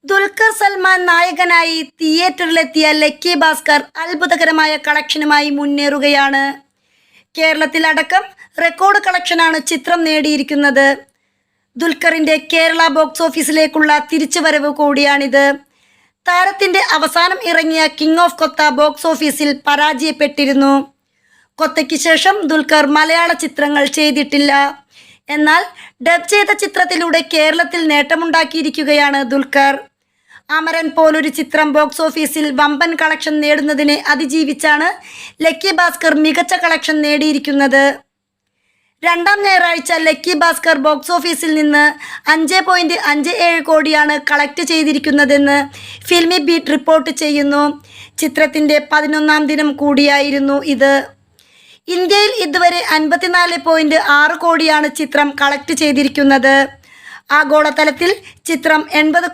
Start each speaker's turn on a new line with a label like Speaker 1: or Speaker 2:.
Speaker 1: ദുൽഖർ സൽമാൻ നായകനായി തിയേറ്ററിലെത്തിയ ലക്കി ഭാസ്കർ അത്ഭുതകരമായ കളക്ഷനുമായി മുന്നേറുകയാണ്. കേരളത്തിലടക്കം റെക്കോർഡ് കളക്ഷനാണ് ചിത്രം നേടിയിരിക്കുന്നത്. ദുൽഖറിന്റെ കേരള ബോക്സ് ഓഫീസിലേക്കുള്ള തിരിച്ചുവരവ് കൂടിയാണിത്. താരത്തിന്റെ അവസാനം ഇറങ്ങിയ കിങ് ഓഫ് കൊത്ത ബോക്സ് ഓഫീസിൽ പരാജയപ്പെട്ടിരുന്നു. കൊത്തയ്ക്ക് ശേഷം ദുൽഖർ മലയാള ചിത്രങ്ങൾ ചെയ്തിട്ടില്ല. എന്നാൽ ഡബ് ചെയ്ത ചിത്രത്തിലൂടെ കേരളത്തിൽ നേട്ടമുണ്ടാക്കിയിരിക്കുകയാണ് ദുൽഖർ. അമരൻ പോലൊരു ചിത്രം ബോക്സ് ഓഫീസിൽ വമ്പൻ കളക്ഷൻ നേടുന്നതിനെ അതിജീവിച്ചാണ് ലക്കി ഭാസ്കർ മികച്ച കളക്ഷൻ നേടിയിരിക്കുന്നത്. രണ്ടാം ഞായറാഴ്ച ലക്കി ഭാസ്കർ ബോക്സ് ഓഫീസിൽ നിന്ന് 5.57 കോടിയാണ് കളക്ട് ചെയ്തിരിക്കുന്നതെന്ന് ഫിൽമി ബീറ്റ് റിപ്പോർട്ട് ചെയ്യുന്നു. ചിത്രത്തിൻ്റെ 11ാം ദിനം കൂടിയായിരുന്നു ഇത്. ഇന്ത്യയിൽ ഇതുവരെ 54.6 കോടിയാണ് ചിത്രം കളക്ട് ചെയ്തിരിക്കുന്നത്. ആഗോളതലത്തിൽ ചിത്രം 80